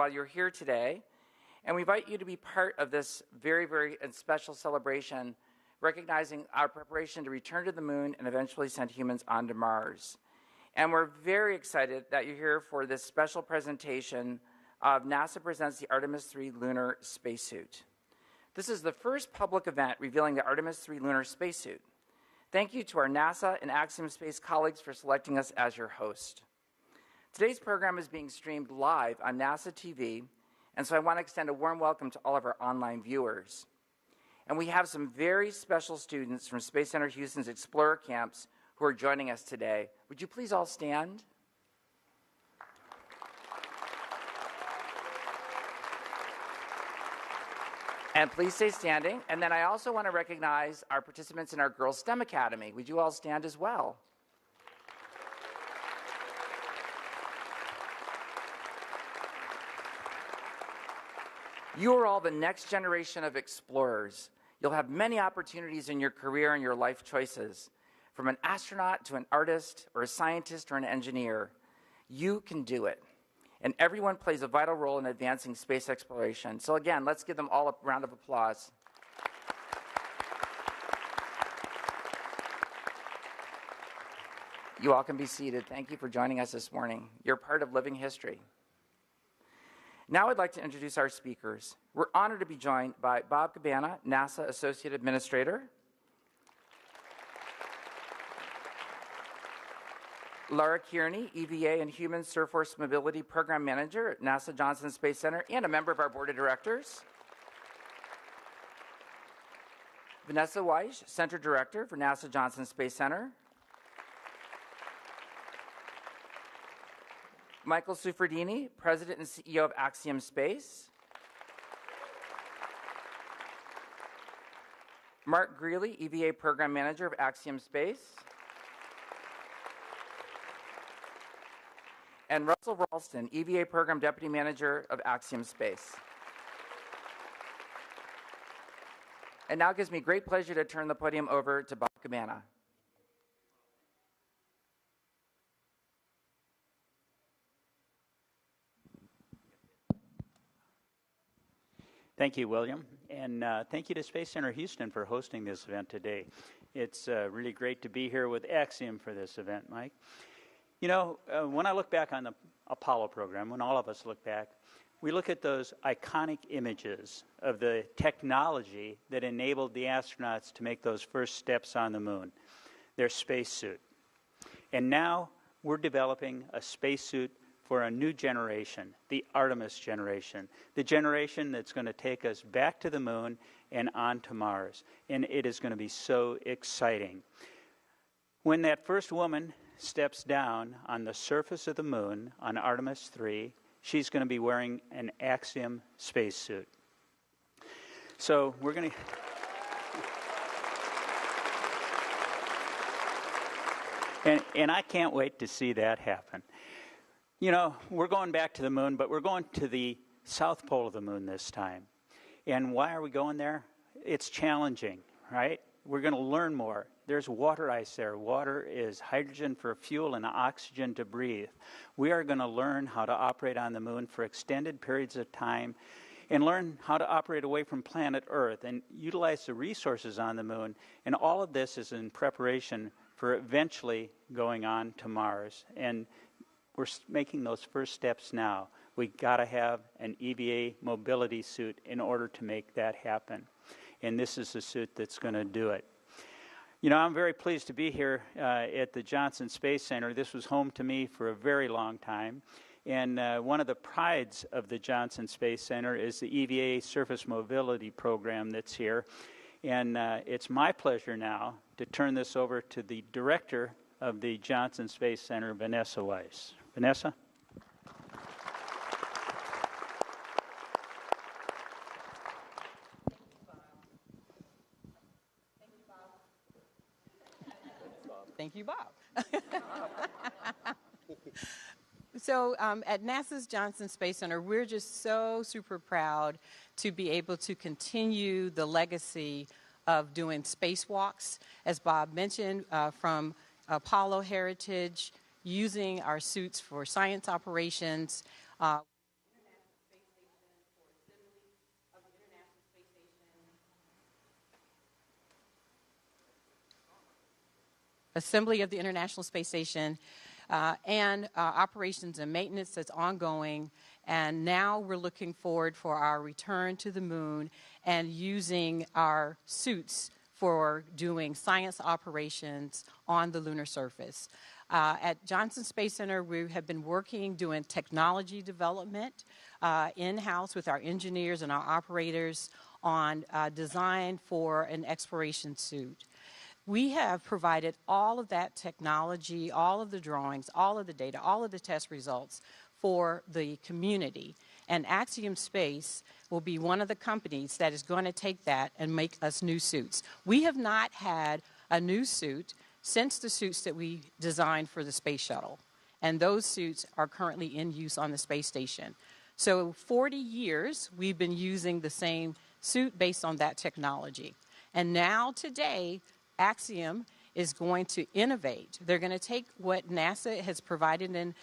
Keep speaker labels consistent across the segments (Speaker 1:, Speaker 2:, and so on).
Speaker 1: while you're here today, and we invite you to be part of this very, very special celebration, recognizing our preparation to return to the moon and eventually send humans onto Mars. And we're very excited that you're here for this special presentation of NASA Presents the Artemis III Lunar Spacesuit. This is the first public event revealing the Artemis III Lunar Spacesuit. Thank you to our NASA and Axiom Space colleagues for selecting us as your host. Today's program is being streamed live on NASA TV, and so I want to extend a warm welcome to all of our online viewers. And we have some very special students from Space Center Houston's Explorer camps who are joining us today. Would you please all stand? And please stay standing. And then I also want to recognize our participants in our Girls STEM Academy. Would you all stand as well? You are all the next generation of explorers. You'll have many opportunities in your career and your life choices. From an astronaut to an artist or a scientist or an engineer, you can do it. And everyone plays a vital role in advancing space exploration. So again, let's give them all a round of applause. You all can be seated. Thank you for joining us this morning. You're part of living history. Now I'd like to introduce our speakers. We're honored to be joined by Bob Cabana, NASA Associate Administrator, Laura Kearney, EVA and Human Surface Mobility Program Manager at NASA Johnson Space Center and a member of our Board of Directors. Vanessa Weiss, Center Director for NASA Johnson Space Center. Michael Suffredini, President and CEO of Axiom Space. Mark Greeley, EVA Program Manager of Axiom Space. And Russell Ralston, EVA Program Deputy Manager of Axiom Space. And now it gives me great pleasure to turn the podium over to Bob Cabana.
Speaker 2: Thank you, William, and thank you to Space Center Houston for hosting this event today. It's really great to be here with Axiom for this event, Mike. You know, when I look back on the Apollo program, when all of us look back, we look at those iconic images of the technology that enabled the astronauts to make those first steps on the moon, their spacesuit. And now we're developing a spacesuit for a new generation, the Artemis generation, the generation that's going to take us back to the moon and on to Mars. And it is going to be so exciting. When that first woman steps down on the surface of the moon on Artemis III, she's going to be wearing an Axiom spacesuit. So we're going to... And I can't wait to see that happen. You know, we're going back to the moon, but we're going to the south pole of the moon this time. And why are we going there? It's challenging, right? We're going to learn more. There's water ice there. Water is hydrogen for fuel and oxygen to breathe. We are going to learn how to operate on the moon for extended periods of time and learn how to operate away from planet Earth and utilize the resources on the moon. And all of this is in preparation for eventually going on to Mars. And we're making those first steps now. We've got to have an EVA mobility suit in order to make that happen. And this is the suit that's going to do it. You know, I'm very pleased to be here at the Johnson Space Center. This was home to me for a very long time. And one of the prides of the Johnson Space Center is the EVA Surface Mobility Program that's here. And it's my pleasure now to turn this over to the director of the Johnson Space Center, Vanessa Weiss. Vanessa?
Speaker 3: Thank you, Bob. So at NASA's Johnson Space Center, we're just so super proud to be able to continue the legacy of doing spacewalks, as Bob mentioned, from Apollo heritage, using our suits for science operations. assembly of the International Space Station, and operations and maintenance that's ongoing. And now we're looking forward for our return to the moon and using our suits for doing science operations on the lunar surface. At Johnson Space Center, we have been working doing technology development in-house with our engineers and our operators on design for an exploration suit. We have provided all of that technology, all of the drawings, all of the data, all of the test results for the community. And Axiom Space will be one of the companies that is going to take that and make us new suits. We have not had a new suit since the suits that we designed for the space shuttle. And those suits are currently in use on the space station. So 40 years we've been using the same suit based on that technology. And now today, Axiom is going to innovate. They're going to take what NASA has provided in,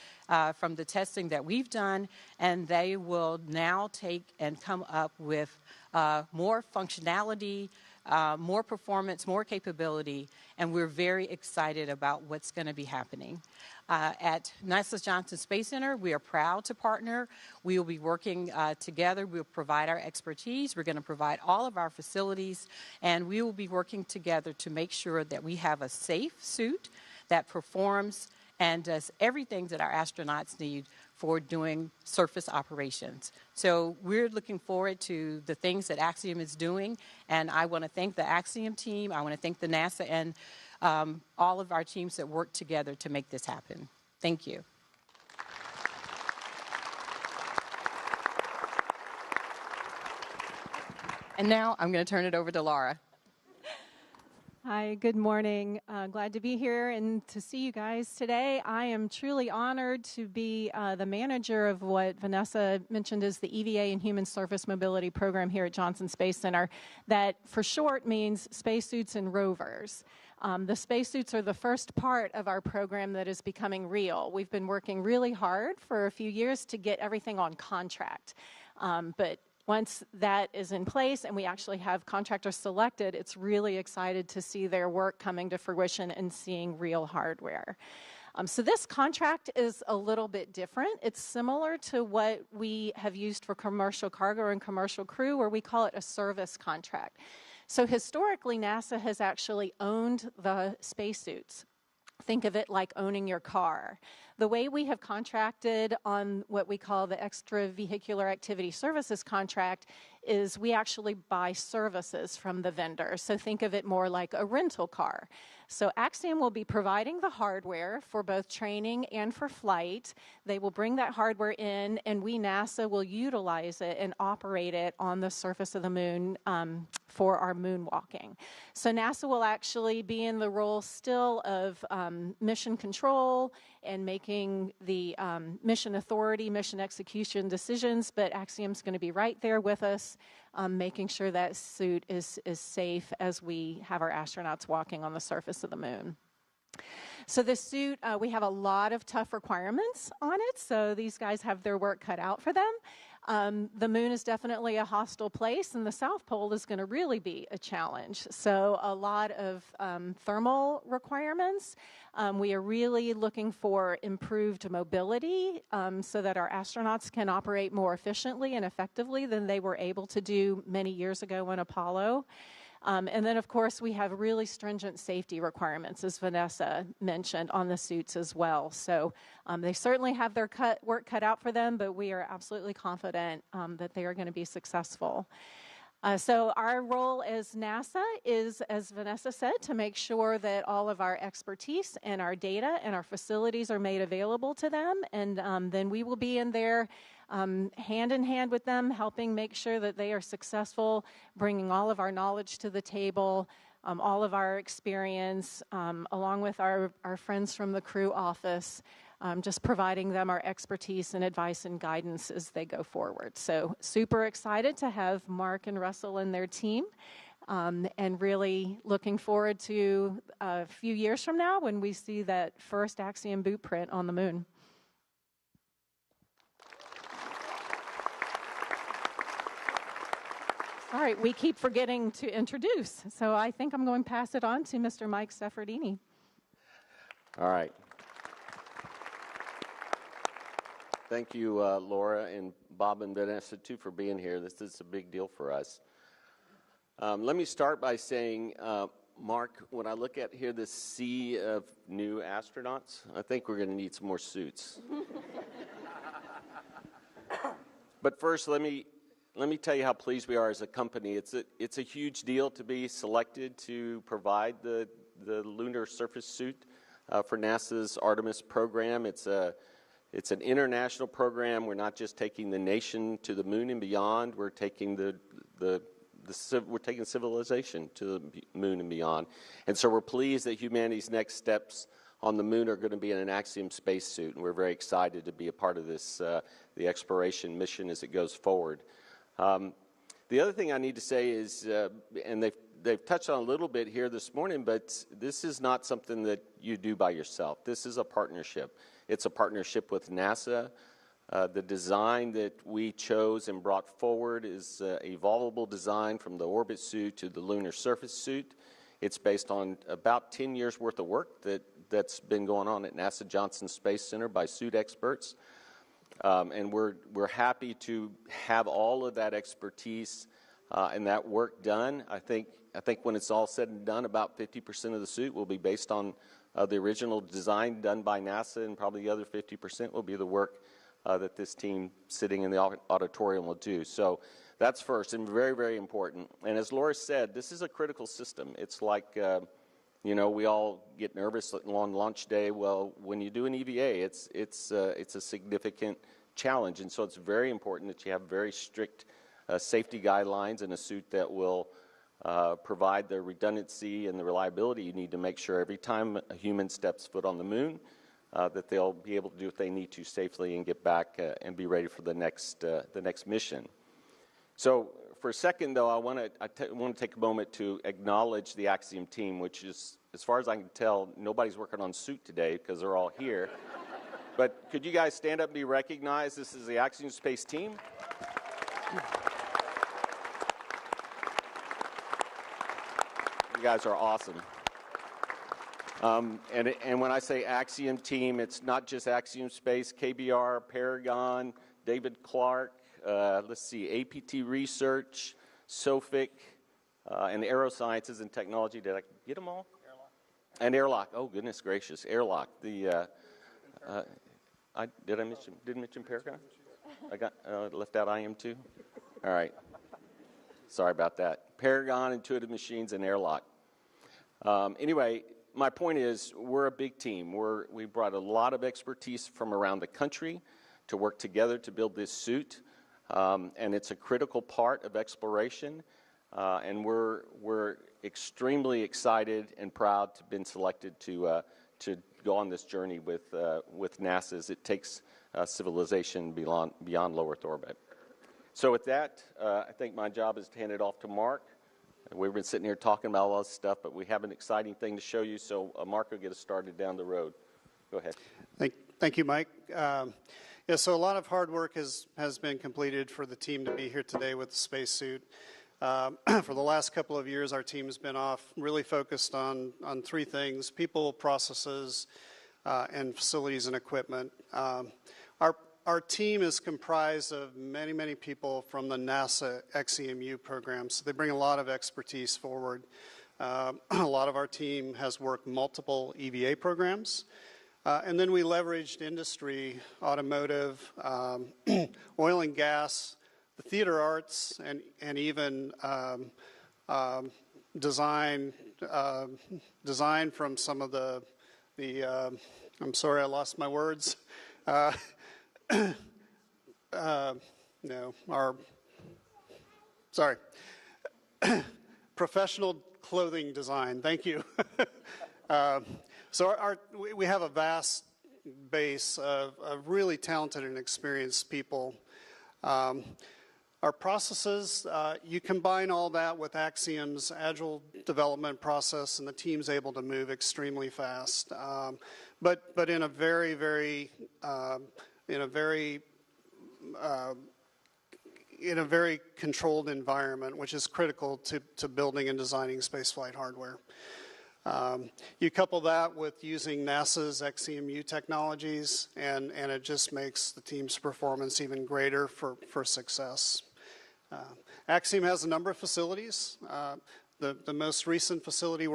Speaker 3: from the testing that we've done, and they will now take and come up with more functionality, more performance, more capability, and we're very excited about what's going to be happening. At NASA's Johnson Space Center, we are proud to partner. We will be working together. We'll provide our expertise. We're going to provide all of our facilities, and we will be working together to make sure that we have a safe suit that performs and does everything that our astronauts need for doing surface operations. So we're looking forward to the things that Axiom is doing, and I want to thank the Axiom team. I want to thank the NASA and all of our teams that work together to make this happen. Thank you. And now I'm going to turn it over to Laura.
Speaker 4: Hi, good morning. Glad to be here and to see you guys today. I am truly honored to be the manager of what Vanessa mentioned is the EVA and Human Surface Mobility Program here at Johnson Space Center. That for short means spacesuits and rovers. The spacesuits are the first part of our program that is becoming real. We've been working really hard for a few years to get everything on contract. But once that is in place and we actually have contractors selected, it's really excited to see their work coming to fruition and seeing real hardware. So this contract is a little bit different. It's similar to what we have used for commercial cargo and commercial crew, where we call it a service contract. So historically, NASA has actually owned the spacesuits. Think of it like owning your car. The way we have contracted on what we call the extravehicular activity services contract is we actually buy services from the vendor. So think of it more like a rental car. So Axiom will be providing the hardware for both training and for flight. They will bring that hardware in, and we, NASA, will utilize it and operate it on the surface of the moon for our moonwalking. So NASA will actually be in the role still of mission control and making the mission authority, mission execution decisions, but Axiom's going to be right there with us, making sure that suit is safe as we have our astronauts walking on the surface of the moon. So this suit, we have a lot of tough requirements on it, so these guys have their work cut out for them. The moon is definitely a hostile place, and the South Pole is going to really be a challenge. So a lot of thermal requirements. We are really looking for improved mobility so that our astronauts can operate more efficiently and effectively than they were able to do many years ago in Apollo. And then, of course, we have really stringent safety requirements, as Vanessa mentioned, on the suits as well. So they certainly have their work cut out for them, but we are absolutely confident that they are going to be successful. So our role as NASA is, as Vanessa said, to make sure that all of our expertise and our data and our facilities are made available to them, and then we will be in there hand in hand with them, helping make sure that they are successful, bringing all of our knowledge to the table, all of our experience, along with our friends from the crew office, just providing them our expertise and advice and guidance as they go forward. So super excited to have Mark and Russell and their team, and really looking forward to a few years from now when we see that first Axiom boot print on the moon. All right, we keep forgetting to introduce, so I think I'm going to pass it on to Mr. Mike Sefferdini.
Speaker 5: All right. Thank you, Laura, and Bob and Vanessa, too, for being here. This is a big deal for us. Let me start by saying, Mark, when I look at here this sea of new astronauts, I think we're going to need some more suits. But first, let me tell you how pleased we are as a company. It's a huge deal to be selected to provide the lunar surface suit for NASA's Artemis program. It's an international program. We're not just taking the nation to the moon and beyond. We're taking we're taking civilization to the moon and beyond. And so we're pleased that humanity's next steps on the moon are going to be in an Axiom Spacesuit, and we're very excited to be a part of this, the exploration mission as it goes forward. The other thing I need to say is, and they've touched on a little bit here this morning, but this is not something that you do by yourself. This is a partnership. It's a partnership with NASA. The design that we chose and brought forward is an evolvable design from the orbit suit to the lunar surface suit. It's based on about 10 years worth of work that's been going on at NASA Johnson Space Center by suit experts. And we're happy to have all of that expertise and that work done. I think when it's all said and done, about 50% of the suit will be based on the original design done by NASA, and probably the other 50% will be the work that this team sitting in the auditorium will do. So that's first and very, very important. And as Laura said, this is a critical system. It's like, we all get nervous on launch day. Well, when you do an EVA, it's a significant challenge. And so it's very important that you have very strict safety guidelines and a suit that will provide the redundancy and the reliability you need to make sure every time a human steps foot on the moon, that they'll be able to do what they need to safely and get back and be ready for the next mission. So for a second, though, I want to take a moment to acknowledge the Axiom team, which is, as far as I can tell, nobody's working on suit today because they're all here. But could you guys stand up and be recognized? This is the Axiom Space team. You guys are awesome. And when I say Axiom team, it's not just Axiom Space, KBR, Paragon, David Clark, APT Research, SOFIC, and Aerosciences and Technology. Did I get them all? Airlock. And Airlock. Oh, goodness gracious. Airlock. Did I mention Paragon? I got left out IM too? All right. Sorry about that. Paragon, Intuitive Machines, and Airlock. Anyway, my point is we're a big team. We brought a lot of expertise from around the country to work together to build this suit, and it's a critical part of exploration. And we're extremely excited and proud to have been selected to go on this journey with NASA as it takes civilization beyond low Earth orbit. So with that, I think my job is to hand it off to Mark. We've been sitting here talking about all this stuff, but we have an exciting thing to show you, so Mark will get us started down the road. Go ahead.
Speaker 6: Thank you, Mike. So a lot of hard work has been completed for the team to be here today with the spacesuit. For the last couple of years, our team has been off really focused on three things: people, processes, and facilities and equipment. Our team is comprised of many, many people from the NASA XEMU program, so they bring a lot of expertise forward. A lot of our team has worked multiple EVA programs. And then we leveraged industry, automotive, oil and gas, the theater arts, and even design from some of the I'm sorry, I lost my words. Professional clothing design. Thank you. So we have a vast base of really talented and experienced people. Our processes, you combine all that with Axiom's agile development process, and the team's able to move extremely fast. But in a very controlled environment, which is critical to building and designing spaceflight hardware. You couple that with using NASA's XEMU technologies, and it just makes the team's performance even greater for success. Axiom has a number of facilities. The most recent facility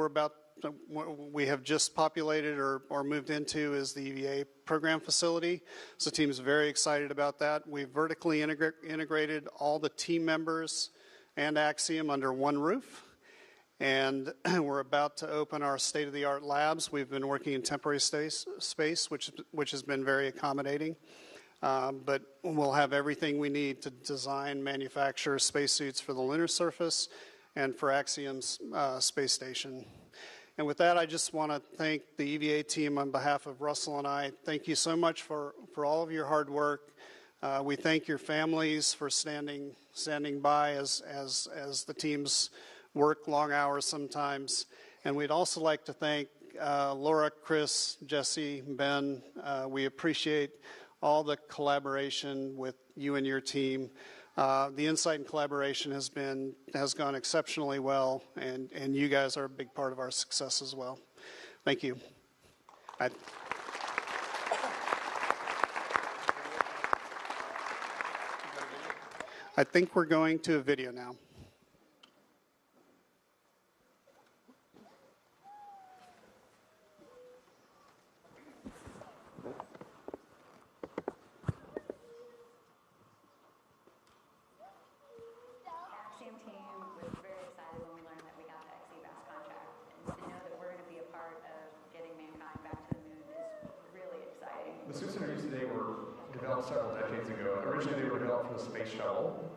Speaker 6: we have just populated or moved into is the EVA program facility. So the team is very excited about that. We've vertically integrated all the team members and Axiom under one roof. And we're about to open our state-of-the-art labs. We've been working in temporary space, which has been very accommodating. But we'll have everything we need to design, manufacture spacesuits for the lunar surface and for Axiom's space station. And with that, I just want to thank the EVA team on behalf of Russell and I. Thank you so much for all of your hard work. We thank your families for standing by as the teams work long hours sometimes. And we'd also like to thank Laura, Chris, Jesse, Ben. We appreciate all the collaboration with you and your team. The insight and collaboration has gone exceptionally well, and you guys are a big part of our success as well. Thank you. I think we're going to a video now.
Speaker 7: The suits that are used today were developed several decades ago. Originally, they were developed for the space shuttle,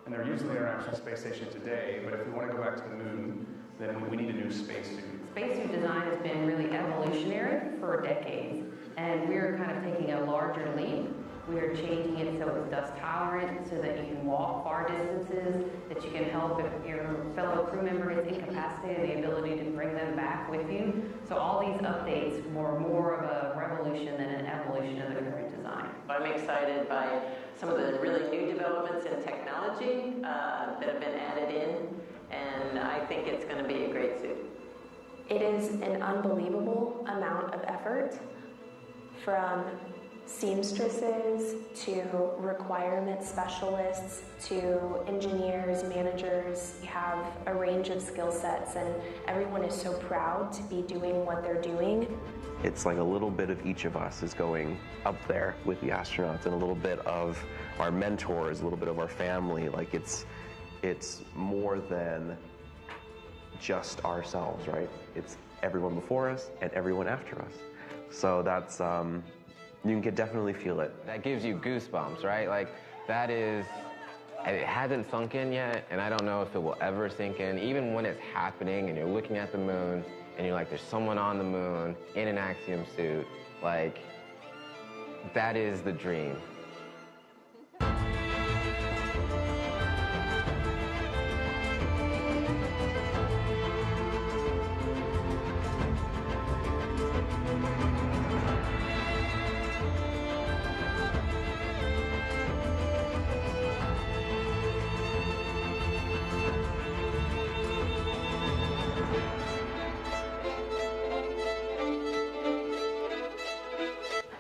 Speaker 7: and they're used in the International Space Station today. But if we want to go back to the moon, then we need a new spacesuit.
Speaker 8: Spacesuit design has been really evolutionary for decades, and we're kind of taking a larger leap. We are changing it so it's dust tolerant, so that you can walk far distances, that you can help if your fellow crew member is incapacitated, the ability to bring them back with you. So all these updates were more of a revolution than an evolution of the current design.
Speaker 9: I'm excited by some of the really new developments in technology that have been added in, and I think it's going to be a great suit.
Speaker 10: It is an unbelievable amount of effort, from seamstresses to requirement specialists to engineers, managers. You have a range of skill sets, and everyone is so proud to be doing what they're doing.
Speaker 11: It's like a little bit of each of us is going up there with the astronauts, and a little bit of our mentors, a little bit of our family. Like it's more than just ourselves, right? It's everyone before us and everyone after us. So that's you can definitely feel it.
Speaker 12: That gives you goosebumps, right? Like, that is, it hasn't sunk in yet, and I don't know if it will ever sink in. Even when it's happening and you're looking at the moon, and you're like, there's someone on the moon in an Axiom suit, like, that is the dream.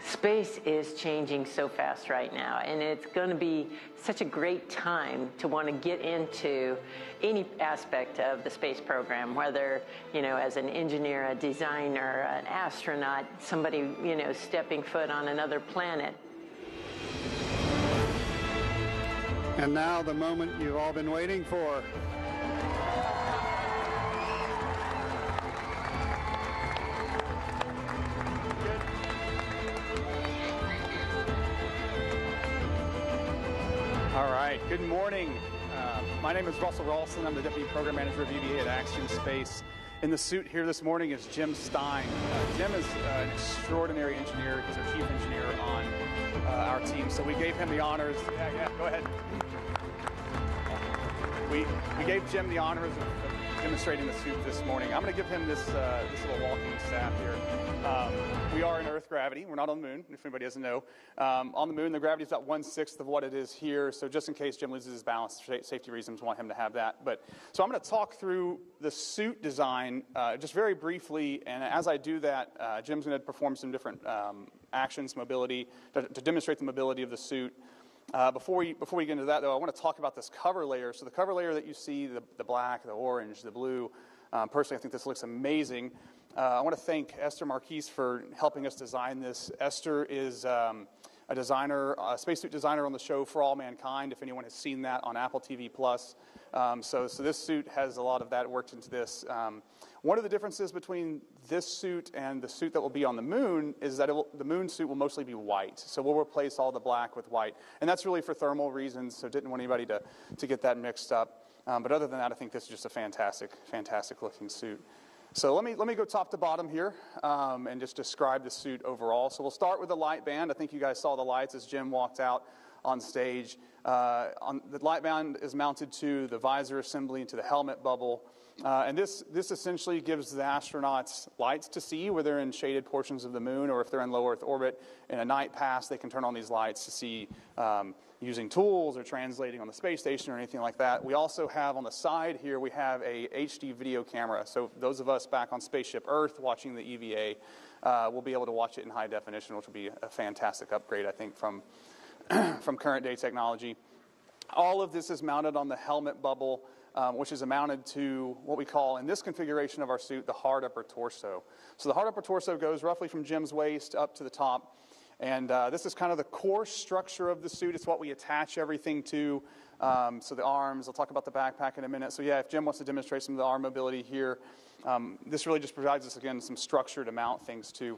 Speaker 9: Space is changing so fast right now, and it's going to be such a great time to want to get into any aspect of the space program, whether, as an engineer, a designer, an astronaut, somebody, stepping foot on another planet.
Speaker 6: And now the moment you've all been waiting for.
Speaker 7: All right, good morning. My name is Russell Rawlson. I'm the Deputy Program Manager of EVA at Axiom Space. In the suit here this morning is Jim Stein. Jim is an extraordinary engineer. He's our chief engineer on our team. So we gave him the honors. Yeah, go ahead. We gave Jim the honors of demonstrating the suit this morning. I'm going to give him this little walking staff here. We are in Earth gravity. We're not on the moon, if anybody doesn't know. On the moon, the gravity is about 1/6 of what it is here. So just in case Jim loses his balance, for safety reasons, want him to have that. So I'm going to talk through the suit design just very briefly. And as I do that, Jim's going to perform some different actions, mobility, to demonstrate the mobility of the suit. Before we get into that, though, I want to talk about this cover layer. So the cover layer that you see, the black, the orange, the blue, personally I think this looks amazing. I want to thank Esther Marquise for helping us design this. Esther is a designer, a spacesuit designer on the show For All Mankind, if anyone has seen that on Apple TV+. So this suit has a lot of that worked into this. One of the differences between this suit and the suit that will be on the moon is that the moon suit will mostly be white. So we'll replace all the black with white. And that's really for thermal reasons, so didn't want anybody to get that mixed up. But other than that, I think this is just a fantastic, fantastic looking suit. So let me go top to bottom here and just describe the suit overall. So we'll start with the light band. I think you guys saw the lights as Jim walked out on stage. The light band is mounted to the visor assembly and to the helmet bubble. And this essentially gives the astronauts lights to see where they're in shaded portions of the moon, or if they're in low Earth orbit. In a night pass, they can turn on these lights to see using tools or translating on the space station or anything like that. We also have on the side here, we have a HD video camera. So those of us back on Spaceship Earth watching the EVA will be able to watch it in high definition, which will be a fantastic upgrade, I think, from current day technology. All of this is mounted on the helmet bubble, which is mounted to what we call, in this configuration of our suit, the hard upper torso. So the hard upper torso goes roughly from Jim's waist up to the top. And this is kind of the core structure of the suit. It's what we attach everything to. So the arms, I'll talk about the backpack in a minute. So yeah, if Jim wants to demonstrate some of the arm mobility here, this really just provides us, again, some structure to mount things to.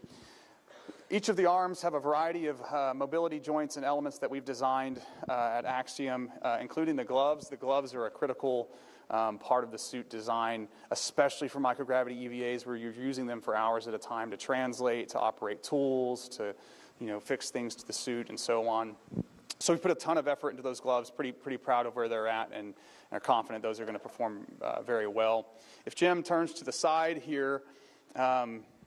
Speaker 7: Each of the arms have a variety of mobility joints and elements that we've designed at Axiom, including the gloves. The gloves are a critical part of the suit design, especially for microgravity EVAs, where you're using them for hours at a time to translate, to operate tools, to fix things to the suit, and so on. So we put a ton of effort into those gloves, pretty proud of where they're at, and are confident those are going to perform very well. If Jim turns to the side here,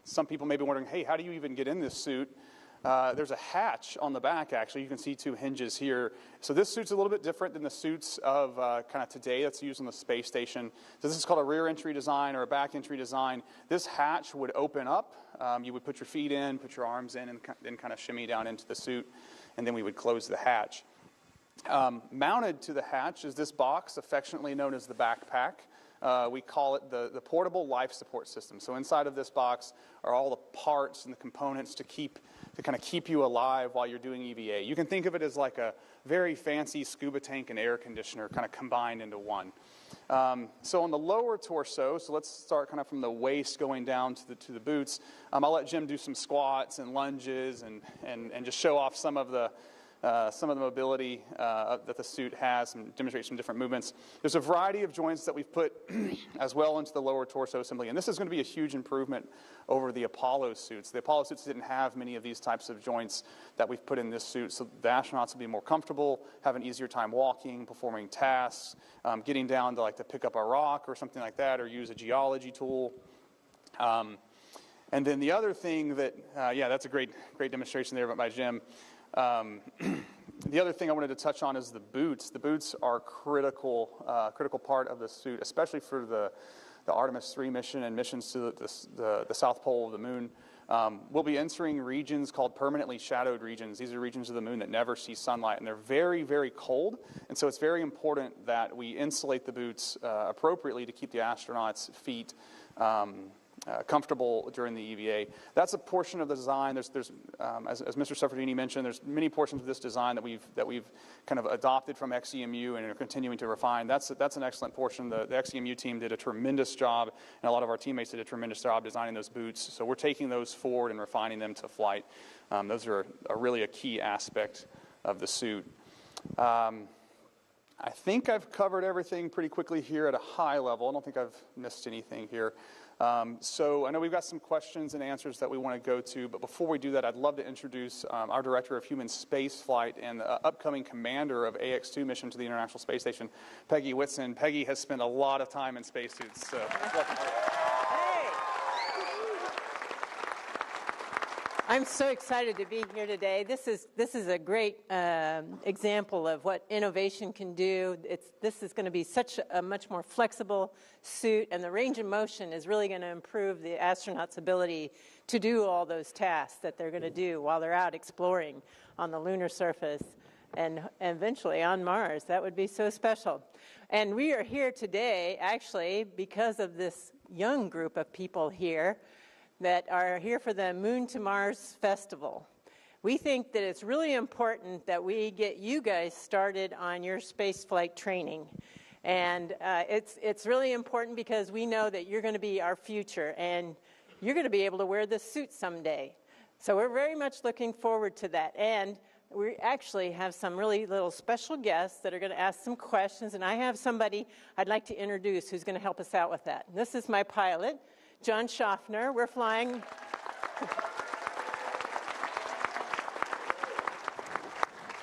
Speaker 7: some people may be wondering, hey, how do you even get in this suit? There's a hatch on the back, actually. You can see two hinges here. So this suit's a little bit different than the suits of kind of today that's used on the space station. So this is called a rear entry design or a back entry design. This hatch would open up. You would put your feet in, put your arms in, and then kind of shimmy down into the suit, and then we would close the hatch. Mounted to the hatch is this box, affectionately known as the backpack. We call it the portable life support system. So inside of this box are all the parts and the components to kind of keep you alive while you're doing EVA. You can think of it as like a very fancy scuba tank and air conditioner kind of combined into one. So on the lower torso, so let's start kind of from the waist going down to the boots. I'll let Jim do some squats and lunges and just show off some of the mobility that the suit has and demonstrate some different movements. There's a variety of joints that we've put as well into the lower torso assembly, and this is going to be a huge improvement over the Apollo suits. The Apollo suits didn't have many of these types of joints that we've put in this suit, so the astronauts will be more comfortable, have an easier time walking, performing tasks, getting down to pick up a rock or something like that, or use a geology tool. And then the other thing that, that's a great demonstration there by Jim. The other thing I wanted to touch on is the boots. The boots are critical part of the suit, especially for the Artemis III mission and missions to the South Pole of the moon. We'll be entering regions called permanently shadowed regions. These are regions of the moon that never see sunlight, and they're very, very cold. And so it's very important that we insulate the boots appropriately to keep the astronauts' feet comfortable during the EVA. That's a portion of the design. There's as Mr. Suffredini mentioned, there's many portions of this design that we've kind of adopted from XEMU and are continuing to refine. That's an excellent portion. The XEMU team did a tremendous job, and a lot of our teammates did a tremendous job designing those boots. So we're taking those forward and refining them to flight. Those are really a key aspect of the suit. I think I've covered everything pretty quickly here at a high level. I don't think I've missed anything here. So I know we've got some questions and answers that we want to go to, but before we do that, I'd love to introduce our Director of Human Spaceflight and upcoming commander of AX-2 mission to the International Space Station, Peggy Whitson. Peggy has spent a lot of time in spacesuits, so welcome.
Speaker 9: I'm so excited to be here today. This is a great example of what innovation can do. This is going to be such a much more flexible suit, and the range of motion is really going to improve the astronauts' ability to do all those tasks that they're going to do while they're out exploring on the lunar surface and eventually on Mars. That would be so special. And we are here today, actually, because of this young group of people here that are here for the Moon to Mars Festival. We think that it's really important that we get you guys started on your spaceflight training. And it's really important because we know that you're going to be our future and you're going to be able to wear this suit someday. So we're very much looking forward to that. And we actually have some really little special guests that are going to ask some questions. And I have somebody I'd like to introduce who's going to help us out with that. This is my pilot, John Schaffner. We're flying.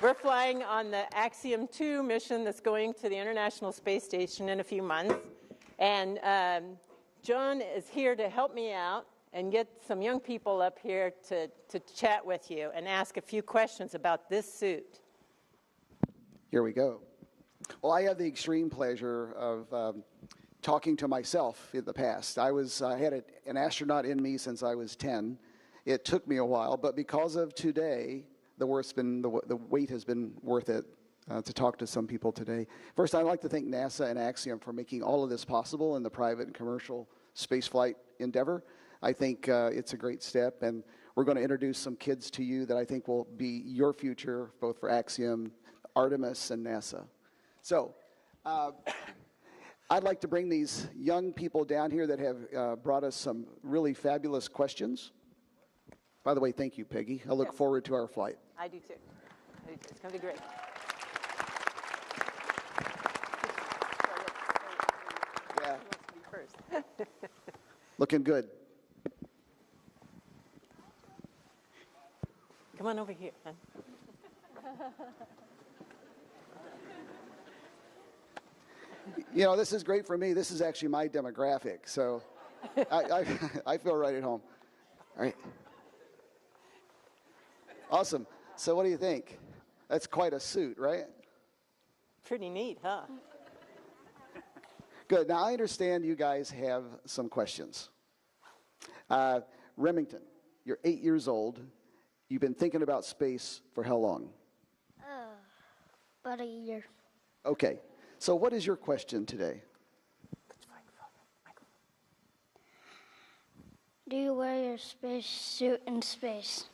Speaker 9: We're flying on the Axiom 2 mission that's going to the International Space Station in a few months. And John is here to help me out and get some young people up here to chat with you and ask a few questions about this suit.
Speaker 13: Here we go. Well, I have the extreme pleasure of talking to myself in the past. I had an astronaut in me since I was 10. It took me a while, but because of today, the wait has been worth it to talk to some people today. First, I'd like to thank NASA and Axiom for making all of this possible in the private and commercial spaceflight endeavor. I think it's a great step, and we're going to introduce some kids to you that I think will be your future, both for Axiom, Artemis, and NASA. So, I'd like to bring these young people down here that have brought us some really fabulous questions. By the way, thank you, Peggy. I look forward to our flight.
Speaker 9: I do too. It's going to be great.
Speaker 13: Yeah. Looking good.
Speaker 9: Come on over here, huh?
Speaker 13: You know, this is great for me. This is actually my demographic, so I feel right at home. All right. Awesome. So what do you think? That's quite a suit, right?
Speaker 9: Pretty neat, huh?
Speaker 13: Good. Now, I understand you guys have some questions. Remington, you're 8 years old. You've been thinking about space for how long?
Speaker 14: About a year.
Speaker 13: Okay. So what is your question today?
Speaker 14: Do you wear your space suit in space?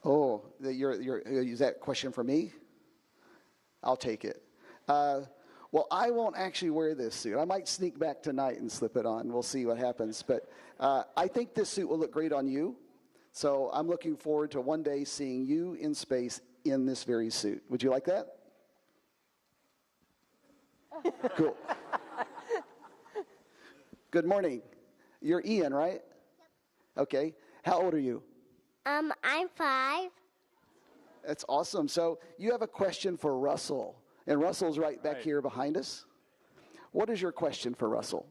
Speaker 13: Oh, is that a question for me? I'll take it. Well, I won't actually wear this suit. I might sneak back tonight and slip it on. We'll see what happens. But I think this suit will look great on you. So I'm looking forward to one day seeing you in space in this very suit. Would you like that? Cool. Good morning. You're Ian, right? Yep. Okay. How old are you?
Speaker 14: I'm 5.
Speaker 13: That's awesome. So you have a question for Russell. And Russell's right back here behind us. What is your question for Russell?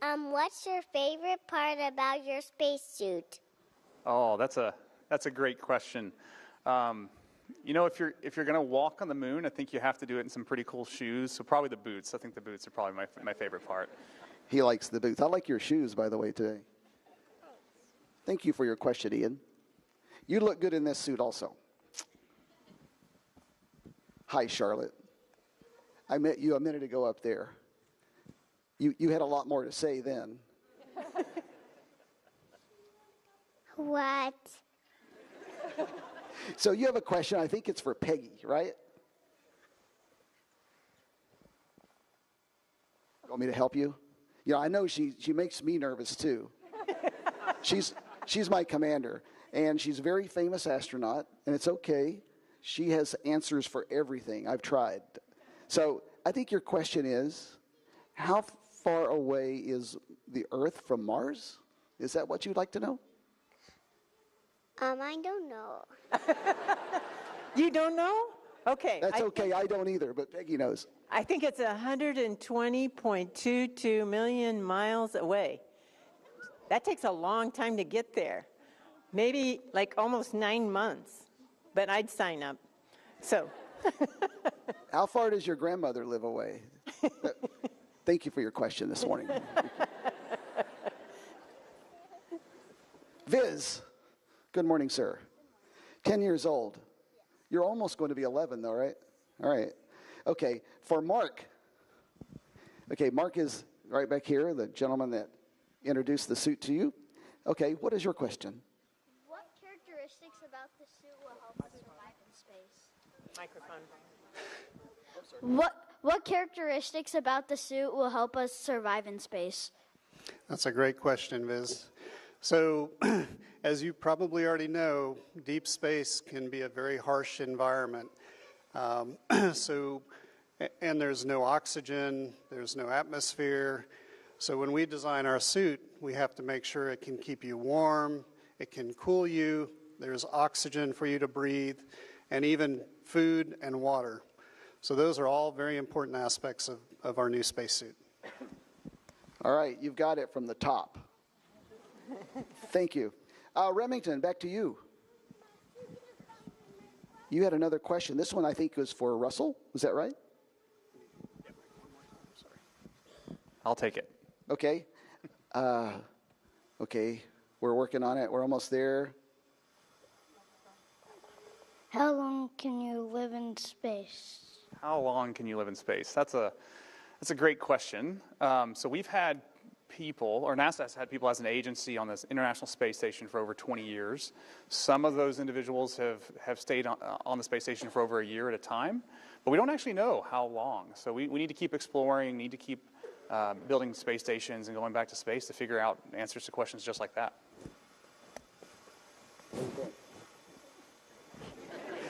Speaker 14: What's your favorite part about your spacesuit?
Speaker 7: Oh, that's a great question. You know, if you're going to walk on the moon, I think you have to do it in some pretty cool shoes. So probably the boots. I think the boots are probably my favorite part.
Speaker 13: He likes the boots. I like your shoes, by the way, today. Thank you for your question, Ian. You look good in this suit also. Hi, Charlotte. I met you a minute ago up there. You had a lot more to say then.
Speaker 14: What?
Speaker 13: So you have a question. I think it's for Peggy, right? You want me to help you? You know, I know she makes me nervous too. She's my commander, and she's a very famous astronaut, and it's okay. She has answers for everything. I've tried. So I think your question is, how far away is the Earth from Mars? Is that what you'd like to know?
Speaker 14: I don't know.
Speaker 15: You don't know? Okay.
Speaker 13: That's okay. I don't either, but Peggy knows.
Speaker 15: I think it's 120.22 million miles away. That takes a long time to get there. Maybe like almost 9 months, but I'd sign up. So.
Speaker 13: How far does your grandmother live away? Thank you for your question this morning. Viz, good morning, sir. 10 years old. You're almost going to be 11, though, right? All right. Okay, for Mark. Okay, Mark is right back here, the gentleman that introduced the suit to you. Okay, what is your question?
Speaker 14: What characteristics about the suit will help us survive in space?
Speaker 15: Microphone.
Speaker 14: What characteristics about the suit will help us survive in space?
Speaker 6: That's a great question, Viz. So, as you probably already know, deep space can be a very harsh environment. And there's no oxygen, there's no atmosphere. So when we design our suit, we have to make sure it can keep you warm, it can cool you, there's oxygen for you to breathe, and even food and water. So those are all very important aspects of our new spacesuit.
Speaker 13: All right, you've got it from the top. Thank you. Remington, back to you. You had another question. This one I think was for Russell. Was that right?
Speaker 7: I'll take it.
Speaker 13: Okay. Okay, we're working on it. We're almost there.
Speaker 14: How long can you live in space?
Speaker 7: How long can you live in space? That's a great question. So we've had people, or NASA has had people as an agency on this International Space Station for over 20 years. Some of those individuals have stayed on the space station for over a year at a time, but we don't actually know how long. So we need to keep exploring, need to keep building space stations and going back to space to figure out answers to questions just like that.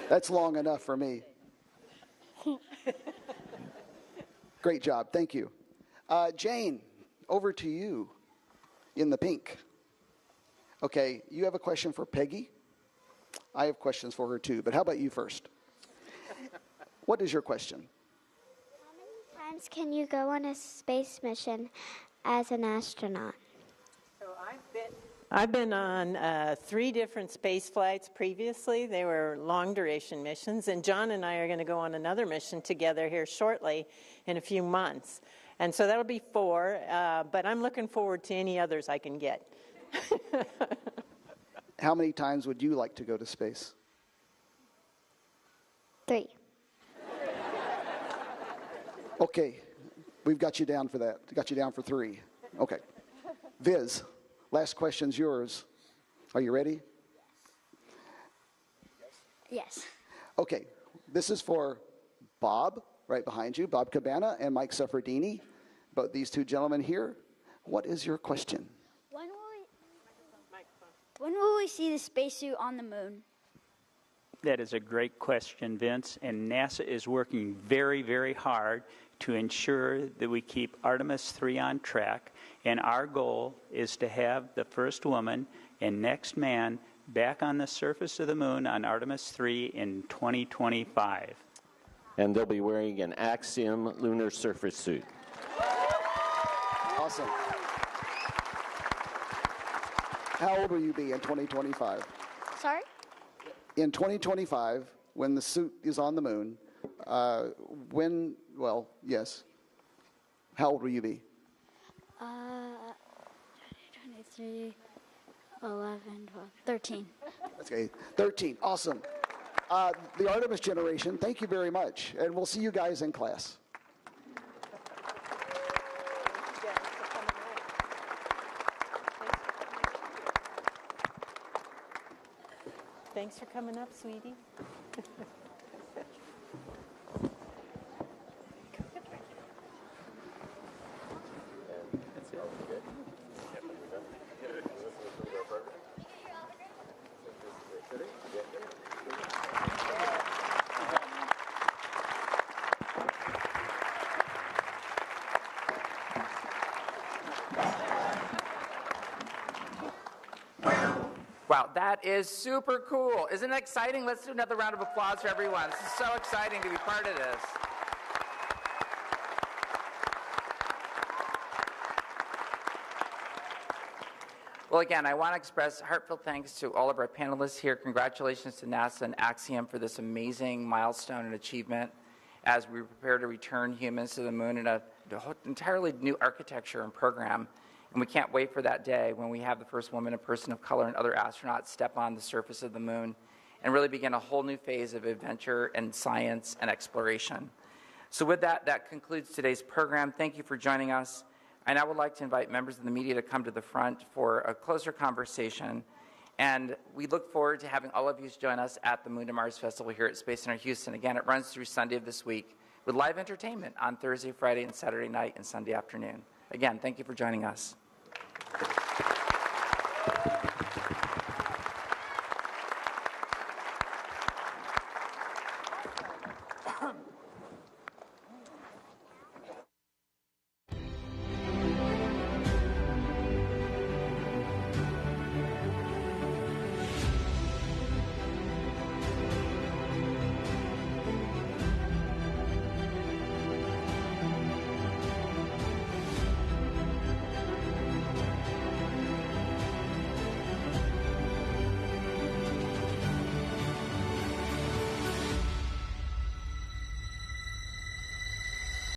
Speaker 13: That's long enough for me. Great job. Thank you. Jane, over to you in the pink. Okay, you have a question for Peggy. I have questions for her too, but how about you first? What is your question?
Speaker 14: How many times can you go on a space mission as an astronaut?
Speaker 15: So I've been on 3 different space flights previously. They were long duration missions, and John and I are going to go on another mission together here shortly in a few months. And so that'll be 4, but I'm looking forward to any others I can get.
Speaker 13: How many times would you like to go to space?
Speaker 14: 3.
Speaker 13: Okay, we've got you down for that. Got you down for 3. Okay. Viz, last question's yours. Are you ready?
Speaker 14: Yes.
Speaker 13: Okay, this is for Bob, right behind you, Bob Cabana and Mike Suffredini, but these 2 gentlemen here. What is your question?
Speaker 14: When will we see the spacesuit on the moon?
Speaker 2: That is a great question, Vince, and NASA is working very, very hard to ensure that we keep Artemis III on track, and our goal is to have the first woman and next man back on the surface of the moon on Artemis III in 2025.
Speaker 5: And they'll be wearing an Axiom lunar surface suit.
Speaker 13: Awesome. How old will you be in 2025?
Speaker 14: Sorry?
Speaker 13: In 2025, when the suit is on the moon, yes. How old will you be?
Speaker 14: 23, 11, 12, 13.
Speaker 13: Okay, 13. Awesome. The Artemis generation, thank you very much. And we'll see you guys in class.
Speaker 15: Thanks for coming up, sweetie.
Speaker 1: Wow, that is super cool. Isn't it exciting? Let's do another round of applause for everyone. This is so exciting to be part of this. Well, again, I want to express heartfelt thanks to all of our panelists here. Congratulations to NASA and Axiom for this amazing milestone and achievement as we prepare to return humans to the moon in an entirely new architecture and program. And we can't wait for that day when we have the first woman and person of color and other astronauts step on the surface of the moon and really begin a whole new phase of adventure and science and exploration. So with that, that concludes today's program. Thank you for joining us. And I would like to invite members of the media to come to the front for a closer conversation. And we look forward to having all of you join us at the Moon to Mars Festival here at Space Center Houston. Again, it runs through Sunday of this week with live entertainment on Thursday, Friday, and Saturday night and Sunday afternoon. Again, thank you for joining us.